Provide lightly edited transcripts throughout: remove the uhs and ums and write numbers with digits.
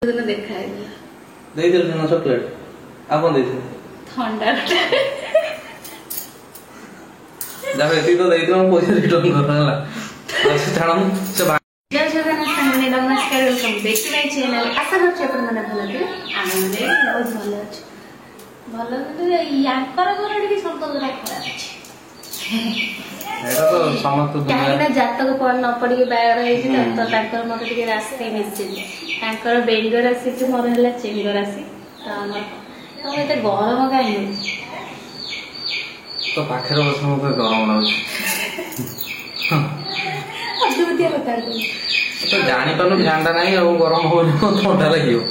देखा ना चॉकलेट आप थंडा जब तो पैसा रिटर्न करला छाड़ से जय जगन्नाथ सामने नमस्कार welcome back to my channel आशा करछि आपण माने भलो थे आनंद बहुत भलो अछि भलो थे याकर घर के संपर्क खराब अछि एटा तो समस्त दुनिया काहे जातक पढ़ न पड़ी के बायर है तो ताकर मते टिके रास्ते निश्चित ताकर बेंग राशि के मोर हला चेंग राशि तो हमर तो एते गरम काहे तो पाखर बस मते गरम लागे अद्भुत बता दे तो जानी पानु ठंडा नहीं और गरम हो ठंडा लगियो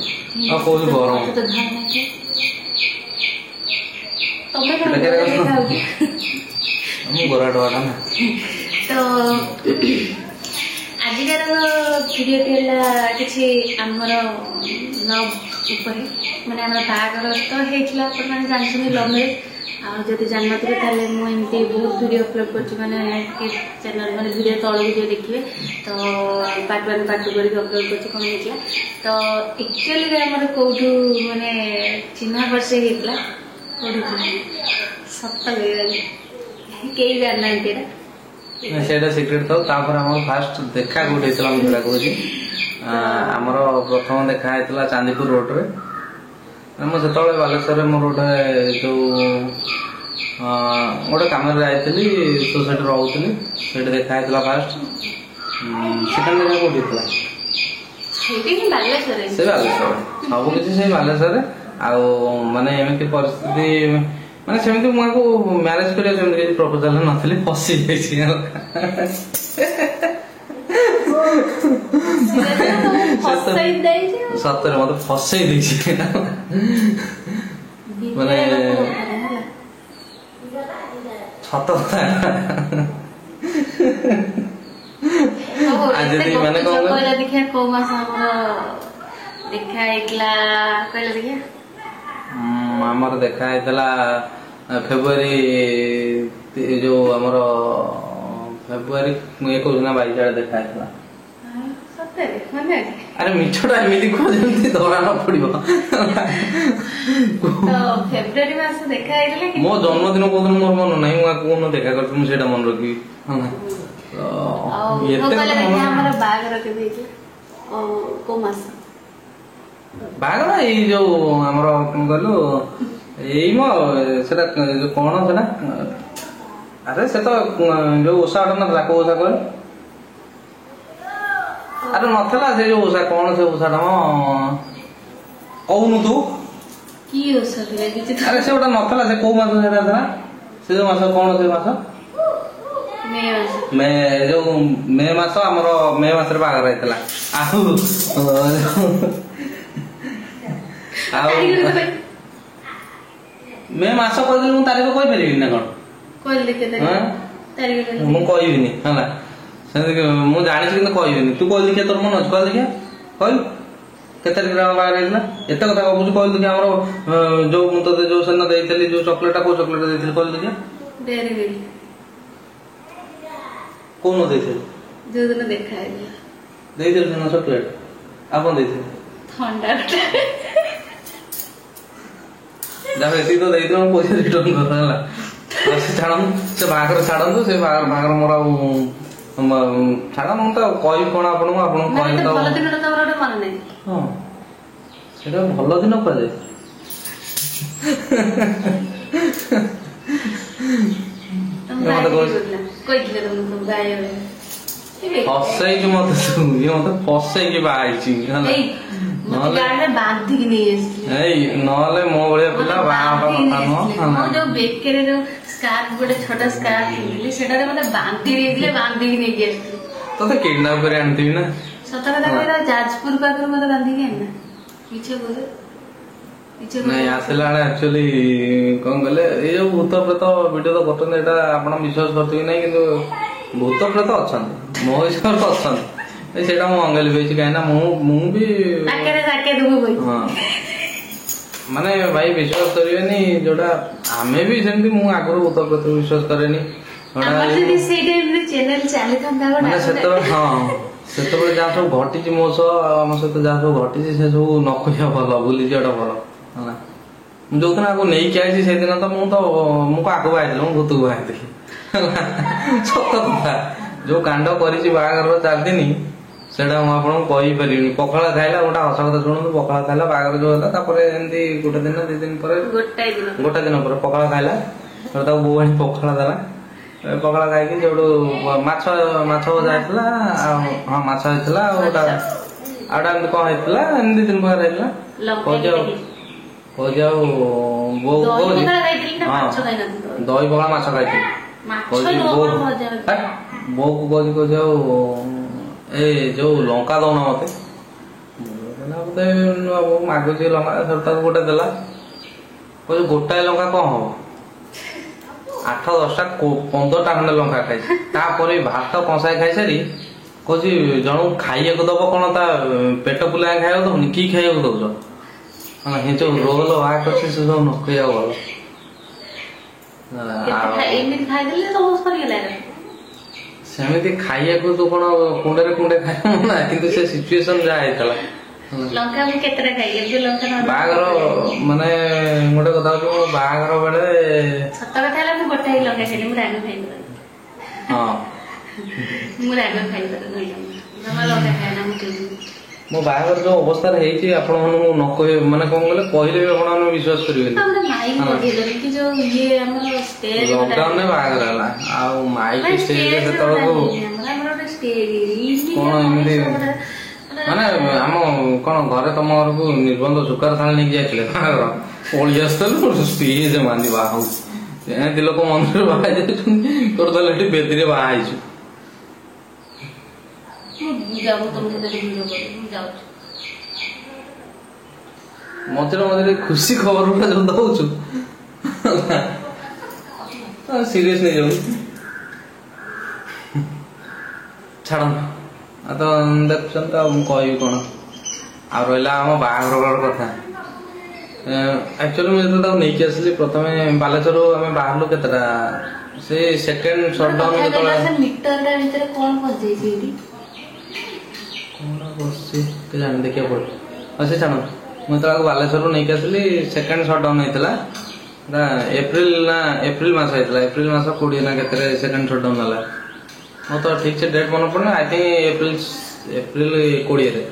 और कोई गरम तो धान है तो मैं हम गोरा डोरा ना तो आजिकार भिडियो टेला किसी आमर लव ऊपर माने आमर बागर तो हेतला अपन माने जानछनी लव मैरिज आ जति जाननथिले ताले मु एमती बहुत वीडियो अपलोड करछि माने के चैनल माने वीडियो तळ वीडियो देखिबे तो पार्ट 1 पार्ट 2 करके अपलोड करछि कोन हेतला तो एक्चुअली रे हमर कोठू माने चिन्हा वर्ष हेतला कोठू सप्ताह केही जानना तेरा सेटा सीक्रेट था तापर हम फास्ट देखा गोटे हेतला हम जोड़ा कहछि हमर प्रथम देखा हेतला चांदीपुर रोड रे हम सेतले बालेश्वर रे मोर गोटे जो गोटे काम रे आइतली सोसाइटी रहउतली सेटा देखा हेतला फास्ट सेकंड देखा कोठी हेतला सेठी ही बालेश्वर रे से बालेश्वर सब किछि से बालेश्वर रे आ माने एमिति परिस्थिति माने सेमिति मुआ को मैरिज करे सेमिति प्रपोजल नथले फसी जाइछि सत्तर मत फसई देछि माने छत आज यदि माने को कहला देखिया को मास हमर देखा एकला कहला देखिया हमर देखा हेतला फेब्रुआरी जो हमर फेब्रुआरी 21 ना 22 देखा हेतला सत्तरे माने अरे मिठोटा एमिति को जल्दी धरा न पड़िबो तो फेब्रुआरी मास देखा हेतले कि मो जन्मदिन कोन मोर मन नाही मु कोन देखा करत मु सेटा मन रखी तो ये कहला देखिया हमर बागर के भेज को मास बागरा एई जो हमर कोन कहलो एई मो सेटा जो कोन सेटा अरे से तो जो उषा न लाको उषा कर अरे नथला से जो उषा कोन से उषा न कहनु तू की उषा दिले कि अरे से ओटा नथला से को मास सेटा था से जो मास कोन से मास मे जो मे मास हमर मे मास रे बागरा हेतला मैं मास कहली मु तारीख कहि परिबिनी ना कोन कोन लिखे दे तारीख मु कहिबिनी हला से मु जानि छी कि कहिबिनी तू कहली के तोर मन अछि कहली के कहल केते ग्राम बाहर हेला एते कथा कहू कहली कि हमर जो मु तो जो सन्न देइतली जो चॉकलेट को चॉकलेट देइतली कहली के डेरी गेली कोन देइतली जो दिन देखा है देइतली ना चॉकलेट आपन देइतली थंडा जब ऐसी तो देइतो पैसा रिटर्न करला छाड़ से बागर छाड़ू से बागर मोर छाड़ मु तो कहि कोन आपन आपन कहि तो भलो दिन तो मोर मन नै हां सेटा भलो दिन पाजे कोइ दिले तुमको गाय फसई के मत तू ये मत फसई के बाइची हला गाड़े बांधी की नहीं है एई नले मो बळे पिला बाबा कथा न मो जो बेकरे जो स्कार्फ गोटे छोटा स्कार्फ किनली सेटा रे मते बांधी रे दिले बांधी की नहीं गेस तो किडनैप करे आनती ना सत कथा कहला जाजपुर पाकर मते बांधी के ना पीछे बोले पीछे नहीं आसला एक्चुअली कोन गले ए जो भूत प्रेत वीडियो तो करतन एटा आपण विश्वास करथि नै किंतु भूत प्रेत अछन मोहिशर तो अछन ए सेटा मो अंगल बेची काहे ना मु भी ताके दुगो कोइ हां माने भाई विश्वास करिवेनी जोडा हमें भी सेमती मु आगरो भूत प्रेत विश्वास करेनी हमर जदी से टाइम रे चैनल चाली था माने सेतो हां ସେତେବେଳେ ଯାହା ସବୁ ଘଟିଛି ମୋ ସହ ଆଉ ଆମ ସହିତ ଯାହା ସବୁ ଘଟିଛି ସେ ସବୁ ନ କହିବା ଭଲ, ଭୁଲି ଯିବାଟା ଭଲ ହେଲା। ମୁଁ ଯୋଉଦିନ ଆକୁ ନେଇକି ଆଇଛି ସେଇଦିନ ତ ମୁଁ ଆଗକୁ ବାହାରିଥିଲି, ମୁଁ ଭୂତକୁ ବାହାରିଥିଲି ହେଲା। ସତ କଥା, ଯୋଉ କାଣ୍ଡ କରିଛି ବାହାଘରର 4 ଦିନ ସେଇଟା ମୁଁ ଆପଣଙ୍କୁ କହିପାରିବିନି। ପଖାଳ ଖାଇଲା, ଗୋଟେ ହସ କଥା ଶୁଣନ୍ତୁ, ପଖାଳ ଖାଇଲା ବାହାଘର ଯୋଉ ହେଲା, ତାପରେ ଏମିତି ଗୋଟେ ଦିନ 2 ଦିନ ପରେ ଗୋଟେ ଦିନ ପରେ ପଖାଳ ଖାଇଲା, ତାକୁ ବୋଉ ଆଣି ପଖାଳ ଦେଲା। ପଖାଳ ଖାଇକି ଯୋଉଠୁ ମାଛ ଭଜା ହେଇଥିଲା, ଆଉ ହଁ ମାଛ ହେଇଥିଲା, ଆଉ ଗୋଟା ଏମିତି କଣ ହେଇଥିଲା, ଏମିତି 2 ଦିନ ପରେ ହେଇଥିଲା। କହୁଛି ଆଉ ବୋଉ କହୁଛି ହଁ ଦହି ପଖାଳ ମାଛ ଖାଇଥିଲି। କହୁଛି ବୋଉକୁ କହୁଛି ଆଉ ଏ ଯୋଉ ଲଙ୍କା ଦଉନ ମତେ। ମତେ ମାଗୁଛି ଲଙ୍କା, ତାକୁ ଗୋଟେ ଦେଲା। କହୁଛି ଗୋଟାଏ ଲଙ୍କା କଣ ହବ, 8-10ଟା 15ଟା ଖଣ୍ଡେ ଲଙ୍କା ଖାଇଛି। ତାପରେ ଭାତ କଂସାଏ ଖାଇସାରି କହୁଛି ଜଣକୁ ଖାଇବାକୁ ଦବ କଣ, ତା ପେଟ ପୁଲାଏ ଖାଇବାକୁ ଦବୁନି, କି ଖାଇବାକୁ ଦଉଛ? ଯୋଉ ରୋଲ ବାହା କରିଛି ସେ ସବୁ ନ କହିବାକୁ ଭଲ। ସେମିତି ଖାଇବାକୁ ତୁ କଣ କୁଣ୍ଡେ ଖାଇବୁ ନା, କିନ୍ତୁ ସେ ସିଚୁଏସନ ଯାହା ହେଇଥିଲା। ବାହାଘର ମାନେ ଗୋଟେ କଥା ହଉଛି, ମୋ ବାହାଘର ବେଳେ ସତ କଥା ହେଲା ମୁଁ ଗୋଟାଏ ଲଙ୍କା ଖାଇଲି, ମୁଁ ରାଗ ଖାଇପାରେନି। ହଁ ମୁଁ ରାଗ ଖାଇପାରେନି, ଜମା ଲଙ୍କା ଖାଏନା ମୁଁ କେବେ। ମୋ ବାହାଘର ଯୋଉ ଅବସ୍ଥାରେ ହେଇଛି ଆପଣ ମାନଙ୍କୁ ନ କହିବେ, ମାନେ କଣ କହିଲେ, କହିଲେ ବି ଆପଣ ମାନେ ବିଶ୍ୱାସ କରିବେନି। ଲକଡାଉନରେ ବାହାଘର ହେଲା, ଆଉ ମାଇକ ଷ୍ଟେଜରେ ସେତେବେଳକୁ କଣ ଏମିତି ମାନେ ଆମ କଣ ଘରେ ତମ ଘରକୁ ନିର୍ବନ୍ଧ ସୁକାର ଥାଳି ନେଇକି ଯାଇଥିଲେ ବାହାଘର, ପଳେଇ ଆସିଥିଲୁ ଷ୍ଟେଜ ବାନ୍ଧି ବାହା ହଉଛି। ଏମିତି ଲୋକ ମନ୍ଦିରରେ ବାହା ହେଇଯାଉଛନ୍ତି, ତୋର ତାହେଲେ ଏଠି ବେଦିରେ ବାହା ହେଇଛୁ। ମଝିରେ ଖୁସି ଖବର ଗୁଡା ଯୋଉ ଦଉଛୁ ସିରିୟସ ନେଇଯାଉଛି। ଛାଡ଼ନ୍ତୁ, ଆଉ ତ ଦେଖୁଛନ୍ତି, ଆଉ ମୁଁ କହିବି କଣ। ଆଉ ରହିଲା ଆମ ବାହାଘର କଥା। ଆକ୍ଚୁଆଲି ମୁଁ ଯେତେବେଳେ ତାକୁ ନେଇକି ଆସିଲି, ପ୍ରଥମେ ବାଲେଶ୍ୱରରୁ ଆମେ ବାହାରିଲୁ କେତେଟା, ସେ ସେକେଣ୍ଡ ସଟଡାଉନ ଯେତେବେଳେ ବସିଛି କେଜାଣି ଦେଖିବାକୁ ପଡିବ। ଆଉ ସେ ଛାଡ଼, ମୁଁ ଯେତେବେଳେ ବାଲେଶ୍ୱରରୁ ନେଇକି ଆସିଲି, ସେକେଣ୍ଡ ସଟଡାଉନ ହେଇଥିଲା ଏପ୍ରିଲ ମାସ ହେଇଥିଲା। ଏପ୍ରିଲ ମାସ 20 ନା କେତେରେ ସେକେଣ୍ଡ ସଟଡାଉନ ହେଲା। ମୁଁ ତ ଠିକ ସେ ଡେଟ୍ ମନେ ପଡୁନି, ଆଇ ଥିଙ୍କ ଏପ୍ରିଲ 20ରେ।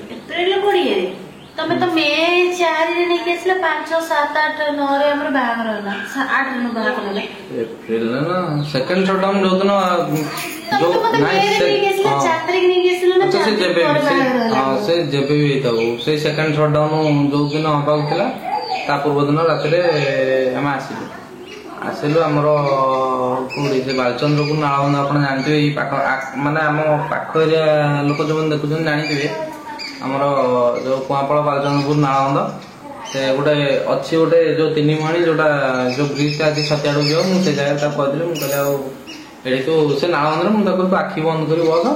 ତମେ ତ ମେ 4ରେ ନେଇକି ଆସିଲା, 5, 7, 8, 9ରେ ଆମର ବାହାଘର ହେଲା, 8 ଦିନ ବାହାଘର ହେଲା। ଏପ୍ରିଲ ନା ସେକେଣ୍ଡ ସଟଡାଉନ ଯୋଉଦିନ ସେ ଯେବେ ବି ହେଇଥାଉ, ସେଇ ସେକେଣ୍ଡ ସଟଡାଉନ ଯୋଉଦିନ ହବାକୁ ଥିଲା, ତା ପୂର୍ବ ଦିନ ରାତିରେ ଆମେ ଆସିଲୁ। ଆମର କୋଉଠି ସେ ବାଲଚନ୍ଦ୍ରପୁର ନାଳବନ୍ଧ, ଆପଣ ଜାଣିଥିବେ, ଏଇ ପାଖ ମାନେ ଆମ ପାଖ ଏରିଆ ଲୋକ ଯୋଉମାନେ ଦେଖୁଛନ୍ତି ଜାଣିଥିବେ, ଆମର ଯୋଉ କୁଆଁପାଳ ବାଲଚନ୍ଦ୍ରପୁର ନାଳବନ୍ଧ, ସେ ଗୋଟେ ଅଛି ଗୋଟେ ଯୋଉ 3 ମୁହାଣୀ, ଯୋଉଟା ଯୋଉ ବ୍ରିଜଟା ଅଛି ଛତିଆଡକୁ ଯିବ। ମୁଁ ସେ ଜାଗାରେ ତାକୁ କହିଥିଲି, ମୁଁ କହିଲି ଆଉ ଏଠି ତୁ ସେ ନାଳବନ୍ଧରେ, ମୁଁ ତାକୁ ଆଖି ବନ୍ଦ କରି ବସ,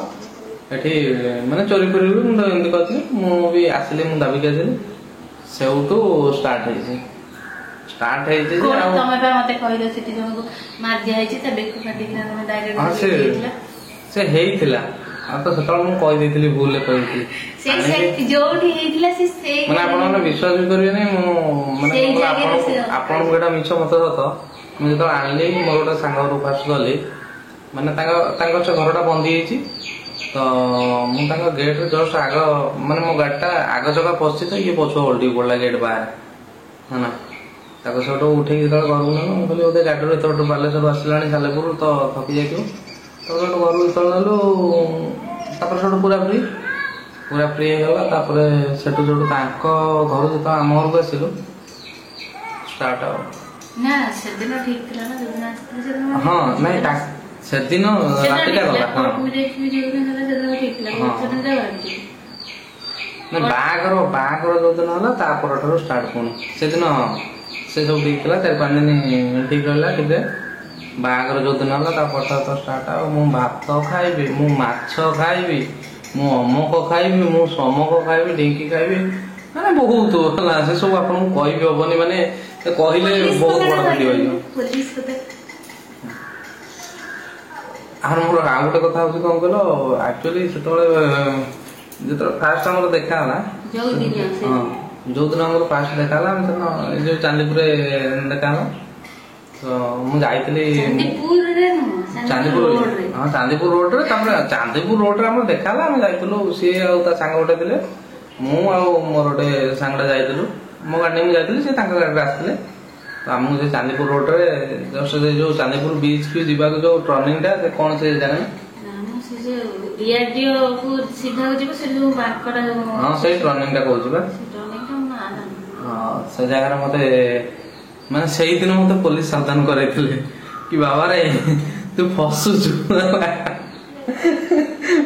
ଏଠି ମାନେ ଚୋରି କରିବି, ମୁଁ ତ ଏମିତି କହିଥିଲି। ମୁଁ ବି ଆସିଲି, ମୁଁ ଦାବିକି ଆସିଲି, ସେଇଠୁ ଷ୍ଟାର୍ଟ ହେଇଛି ଯେ ଆଉ ତମେ ମତେ କହିଲ ସେଠି ଜଣକୁ ମାର ଦିଆ ହେଇଛି, ତା ବେକ କାଟିକିନା ତମେ ଡାଇରେକ୍ଟ ସେ ହେଇଥିଲା। ଆଉ ତ ସେତେବେଳେ ମୁଁ କହିଦେଇଥିଲି, ଭୁଲରେ କହିଦେଇଥିଲି। ଯୋଉଠି ହେଇଥିଲା ମାନେ ଆପଣ ମାନେ ବିଶ୍ୱାସ ବି କରିବେନି, ମୁଁ ମାନେ ଆପଣଙ୍କୁ ଏଇଟା ମିଛ ମତେ ସତ। ମୁଁ ଯେତେବେଳେ ଆଣିଲି, ମୋର ଗୋଟେ ସାଙ୍ଗ ଘରକୁ ଫାଷ୍ଟ ଗଲି, ମାନେ ତାଙ୍କ ସେ ଘରଟା ବନ୍ଦି ହେଇଛି, ତ ମୁଁ ତାଙ୍କ ଗେଟରେ ଜଷ୍ଟ ଆଗ, ମାନେ ମୋ ଗାଡିଟା ଆଗ ଚକା ପଶିଛି, ତ ଇଏ ପଛୁଆ ଓଲଟି ପଡିଲା ଗେଟ୍ ବାହାରେ ହେଲା। ତାକୁ ସେଠୁ ଉଠେଇକି ଯେତେବେଳେ ଘରକୁ ନେଲୁ, ମୁଁ କହିଲି ବୋଧେ ଗାଡ଼ିରୁ ଏତେବାଟୁ ବାଲେଶ୍ୱର ଆସିଲାଣି ସାଲେପୁର, ତ ଥକି ଯାଇଥିବ। ତାପରେ ସେଠୁ ଘରକୁ ଯେତେବେଳେ ନେଲୁ, ତାପରେ ସେଠୁ ପୁରା ଫ୍ରି ହେଇଗଲା। ତାପରେ ସେଠୁ ତାଙ୍କ ଘରୁ ଯେତେବେଳେ ଆମ ଘରକୁ ଆସିଲୁ, ଷ୍ଟାର୍ଟ ଆଉ ନା ସେଦିନ ଠିକ ଥିଲା ନା, ଯୋଉଦିନ ଆସିଥିଲେ ସେଦିନ। ହଁ ନାଇଁ ସେଦିନ ରାତିଟା ଗଲା। ବାହାଘର ଯୋଉଦିନ ହେଲା, ତା ପରଠାରୁ ଷ୍ଟାର୍ଟ ପୁଣି ସେଦିନ ସେ ସବୁ ଠିକ ଥିଲା, 4-5 ଦିନ ଠିକ ରହିଲା। ଠିକରେ ବାହାଘର ଯୋଉଦିନ ହେଲା, ତା ପରଠାରୁ ତ ଷ୍ଟାର୍ଟ। ଆଉ ମୁଁ ଭାତ ଖାଇବି, ମୁଁ ମାଛ ଖାଇବି, ମୁଁ ଅମକ ଖାଇବି, ମୁଁ ସମକ ଖାଇବି, ଢିଙ୍କି ଖାଇବି, ମାନେ ବହୁତ ହେଲା। ସେ ସବୁ ଆପଣଙ୍କୁ କହିବି ହବନି, ମାନେ କହିଲେ ବହୁତ ବଡ ଭିଡିଓ ହେଇଯିବ। আর ମୋର ଆଉ ଗୋଟେ କଥା ହଉଛି କଣ କହିଲ ଆକ୍ଚୁଆଲି ସେତେବେଳେ ଯେତେବେଳେ ଫାଷ୍ଟ ଆମର ଦେଖା ହେଲା ଯୋଉଦିନ ଆମର ଫାଷ୍ଟ ଦେଖା ହେଲା ଆମେ ସେଦିନ ଏଇ ଯୋଉ ଚାନ୍ଦିପୁରରେ ଦେଖା ହେଲା ତ ମୁଁ ଯାଇଥିଲି ଚାନ୍ଦିପୁର ହଁ ଚାନ୍ଦିପୁର ରୋଡରେ ତାପରେ ଚାନ୍ଦିପୁର ରୋଡରେ ଆମର ଦେଖା ହେଲା ଆମେ ଯାଇଥିଲୁ ସିଏ ଆଉ ତା ସାଙ୍ଗ ଗୋଟେ ଥିଲେ ମୁଁ ଆଉ ମୋର ଗୋଟେ ସାଙ୍ଗଟା ଯାଇଥିଲୁ ମୋ ଗାଡି ନେଇ ମୁଁ ଯାଇଥିଲି ସେ ତାଙ୍କ ଗାଡିରେ ଆସିଥିଲେ ତ ଆମକୁ ସେ ଚାନ୍ଦିପୁର ରୋଡରେ ଯୋଉ ଚାନ୍ଦିପୁର ବିଚ୍ କୁ ଯିବାକୁ ଯୋଉ ଟର୍ଣ୍ଣିଂଟା ସେ କଣ ସେ ଜାଗା ହଁ ସେଇ ଟର୍ଣ୍ଣିଂଟା କହୁଛି ବା ହଁ ସେ ଜାଗାରେ ମତେ ମାନେ ସେଇଦିନ ମତେ ପୋଲିସ ସାବଧାନ କରାଇଥିଲେ କି ବାବାରେ ତୁ ଫସୁଛୁ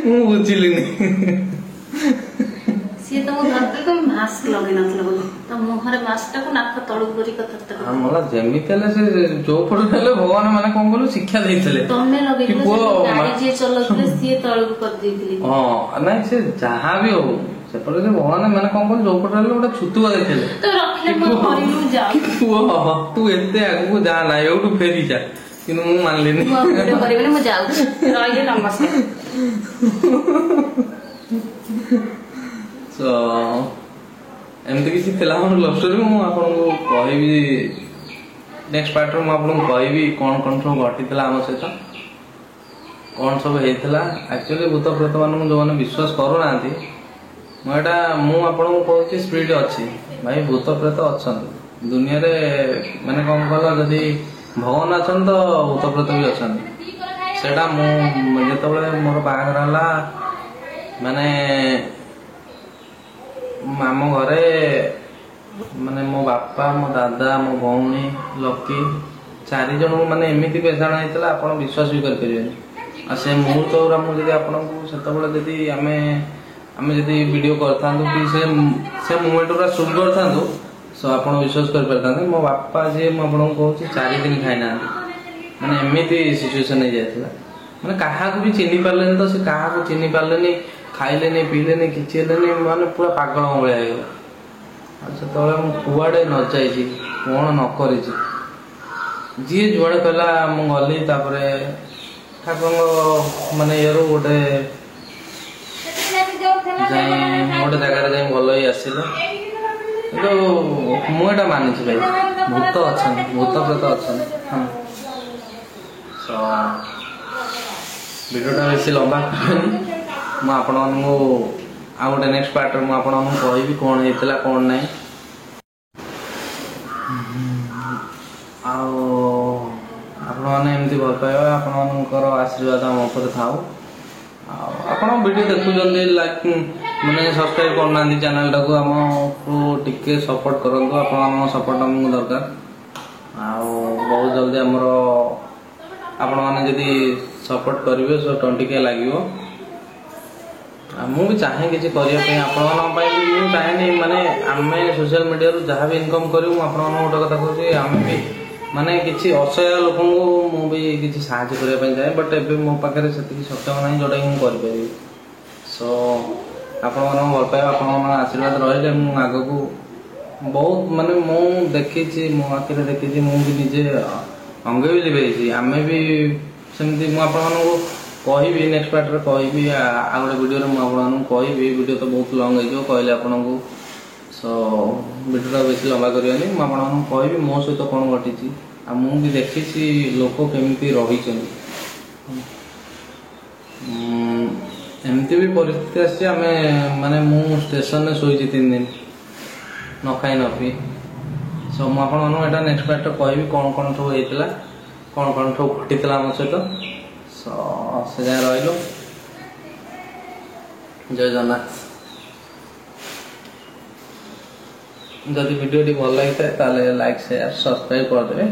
ମୁଁ ବୁଝିଲିନି ସିଏ ତମକୁ ଧରିଥିଲେ ତମେ ମାସ୍କ ଲଗେଇ ନଥିଲ ବୋଧେ ତ ମୁହଁରେ ମାସ୍କଟାକୁ ନାକ ତଳକୁ କରି କଥା मला ଯେମିତି ହେଲେ ସେ ଯୋଉ ପଟେ ହେଲେ ଭଗବାନ ମାନେ କଣ କଲୁ ଶିକ୍ଷା ଦେଇଥିଲେ ତମେ ଲଗେଇଥିଲ ଗାଡି ଯିଏ ଚଲାଉଥିଲେ ସିଏ ତଳକୁ କରିଦେଇଥିଲେ ହଁ ନାଇଁ ସେ ଯାହା ବି ହଉ ସେପଟେ ଯେ ଭଗବାନ ମାନେ କଣ କଲୁ ଯୋଉ ପଟେ ହେଲେ ଗୋଟେ ଛୁତୁଆ ଦେଇଥିଲେ ତ ରଖିଲେ ମୁଁ କରିଲୁ ଯାଉ ପୁଅ ତୁ ଏତେ ଆଗକୁ ଯା ନା ଏଉଠୁ ଫେରି ଯା କିନ୍ତୁ ମୁଁ ମାନିଲିନି କରିବିନି ମୁଁ ଯାଉଛି ରହିଲେ ନମସ୍କାର ତ ଏମିତି କିଛି ଥିଲା ମୋର ଲଭ୍ ଷ୍ଟୋରି ମୁଁ ଆପଣଙ୍କୁ କହିବି ନେକ୍ସଟ ପାର୍ଟରେ ମୁଁ ଆପଣଙ୍କୁ କହିବି କଣ କଣ ସବୁ ଘଟିଥିଲା ଆମ ସହିତ କଣ ସବୁ ହେଇଥିଲା ଆକ୍ଚୁଆଲି ଭୂତ ପ୍ରେତ ମାନଙ୍କୁ ଯୋଉମାନେ ବିଶ୍ୱାସ କରୁନାହାନ୍ତି ମୁଁ ଆପଣଙ୍କୁ କହୁଛି ସ୍ପିରିଟ୍ ଅଛି ଭାଇ ଭୂତ ପ୍ରେତ ଅଛନ୍ତି ଦୁନିଆରେ ମାନେ କଣ କଲ ଯଦି ଭଗବାନ ଅଛନ୍ତି ତ ଭୂତ ପ୍ରେତ ବି ଅଛନ୍ତି ସେଟା ମୁଁ ଯେତେବେଳେ ମୋର ବାହାଘର ହେଲା ମାନେ ଆମ ଘରେ ମାନେ ମୋ ବାପା ମୋ ଦାଦା ମୋ ଭଉଣୀ ଲକି 4 ଜଣଙ୍କୁ ମାନେ ଏମିତି ବେଜାଣ ହେଇଥିଲା ଆପଣ ବିଶ୍ୱାସ ବି କରିପାରିବେନି ଆଉ ସେ ମୁହୂର୍ତ୍ତ ଗୁରା ମୁଁ ଯଦି ଆପଣଙ୍କୁ ସେତେବେଳେ ଯଦି ଆମେ ଯଦି ଭିଡିଓ କରିଥାନ୍ତୁ କି ସେ ମୁମେଣ୍ଟ ଗୁରା ସୁଟ୍ କରିଥାନ୍ତୁ ସୋ ଆପଣ ବିଶ୍ୱାସ କରିପାରିଥାନ୍ତେ ମୋ ବାପା ଯିଏ ମୁଁ ଆପଣଙ୍କୁ କହୁଛି 4 ଦିନ ଖାଇନାହାନ୍ତି ମାନେ ଏମିତି ସିଚୁଏସନ ହେଇଯାଇଥିଲା ମାନେ କାହାକୁ ବି ଚିହ୍ନି ପାରିଲେନି ତ ସେ କାହାକୁ ଚିହ୍ନି ପାରିଲେନି ଖାଇଲେନି ପିଇଲେନି କିଛି ହେଲେନି ମାନେ ପୁରା ପାଗଳ ଭଳିଆ ହେଇଗଲା ଆଉ ସେତେବେଳେ ମୁଁ କୁଆଡେ ନ ଯାଇଛି କଣ ନ କରିଛି ଯିଏ ଯୁଆଡେ କହିଲା ମୁଁ ଗଲି ତାପରେ ଠାକୁରଙ୍କ ମାନେ ଇଏରୁ ଗୋଟେ ଜାଗାରେ ଯାଇ ଭଲ ହେଇ ଆସିଲା କିନ୍ତୁ ମୁଁ ଏଇଟା ମାନିଛି ଭାଇ ଭୂତ ଅଛନ୍ତି ଭୂତ ପ୍ରେତ ଅଛନ୍ତି ହଁ ଭିଡିଓଟା ବେଶୀ ଲମ୍ବା କରିବେନି ମୁଁ ଆପଣମାନଙ୍କୁ ଆଉ ଗୋଟେ ନେକ୍ସଟ ପାର୍ଟରେ ମୁଁ ଆପଣମାନଙ୍କୁ କହିବି କଣ ହେଇଥିଲା କଣ ନାହିଁ ଆଉ ଆପଣମାନେ ଏମିତି ଭଲ ପାଇବା ଆପଣମାନଙ୍କର ଆଶୀର୍ବାଦ ଆମ ଉପରେ ଥାଉ ଆଉ ଆପଣ ଭିଡିଓ ଦେଖୁଛନ୍ତି ଲାଇକ୍ ମାନେ ସବସ୍କ୍ରାଇବ କରୁନାହାନ୍ତି ଚ୍ୟାନେଲଟାକୁ ଆମକୁ ଟିକେ ସପୋର୍ଟ କରନ୍ତୁ ଆପଣମାନଙ୍କ ସପୋର୍ଟ ଆମକୁ ଦରକାର ଆଉ ବହୁତ ଜଲ୍ଦି ଆମର ଆପଣମାନେ ଯଦି ସପୋର୍ଟ କରିବେ ସୋ 20K ଲାଗିବ ମୁଁ ବି ଚାହେଁ କିଛି କରିବା ପାଇଁ ଆପଣମାନଙ୍କ ପାଇଁ ବି ମୁଁ ଚାହେଁନି ମାନେ ଆମେ ସୋସିଆଲ ମିଡ଼ିଆରୁ ଯାହା ବି ଇନକମ୍ କରିବୁ ମୁଁ ଆପଣମାନଙ୍କୁ ଗୋଟେ କଥା କହୁଛି ଆମେ ବି ମାନେ କିଛି ଅସହାୟ ଲୋକଙ୍କୁ ମୁଁ ବି କିଛି ସାହାଯ୍ୟ କରିବା ପାଇଁ ଚାହେଁ ବଟ୍ ଏବେ ମୋ ପାଖରେ ସେତିକି ସକ୍ଷମ ନାହିଁ ଯୋଉଟାକି ମୁଁ କରିପାରିବି ସୋ ଆପଣମାନଙ୍କ ଭଲ ପାଇବା ଆପଣମାନଙ୍କ ଆଶୀର୍ବାଦ ରହିଲେ ମୁଁ ଆଗକୁ ବହୁତ ମାନେ ମୁଁ ଦେଖିଛି ମୋ ଆଖିରେ ଦେଖିଛି ମୁଁ ବି ନିଜେ ଅଙ୍ଗେ ବି ଲିଭେଇଛି ଆମେ ବି ସେମିତି ମୁଁ ଆପଣମାନଙ୍କୁ କହିବି ନେକ୍ସଟ ପାର୍ଟରେ କହିବି ଆଉ ଗୋଟେ ଭିଡ଼ିଓରେ ମୁଁ ଆପଣମାନଙ୍କୁ କହିବି ଭିଡ଼ିଓ ତ ବହୁତ ଲଙ୍ଗ ହେଇଯିବ କହିଲେ ଆପଣଙ୍କୁ ସୋ ଭିଡ଼ିଓଟା ବେଶୀ ଲମ୍ବା କରିବାନି ମୁଁ ଆପଣମାନଙ୍କୁ କହିବି ମୋ ସହିତ କ'ଣ ଘଟିଛି ଆଉ ମୁଁ ବି ଦେଖିଛି ଲୋକ କେମିତି ରହିଛନ୍ତି ଏମିତି ବି ପରିସ୍ଥିତି ଆସିଛି ଆମେ ମାନେ ମୁଁ ଷ୍ଟେସନରେ ଶୋଇଛି 3 ଦିନ ନ ଖାଇ ନ ପିଇ ସୋ ମୁଁ ଆପଣମାନଙ୍କୁ ଏଇଟା ନେକ୍ସଟ ପାର୍ଟରେ କହିବି କ'ଣ କ'ଣ ସବୁ ହେଇଥିଲା କ'ଣ କ'ଣ ସବୁ ଘଟିଥିଲା ଆମ ସହିତ ସୋ ସେ ଯାଏଁ ରହିଲୁ ଜୟ ଜଗନ୍ନାଥ ଯଦି ଭିଡ଼ିଓଟି ଭଲ ଲାଗିଥାଏ ତାହେଲେ ଲାଇକ୍ ସେୟାର ସବସ୍କ୍ରାଇବ କରିଦେବେ।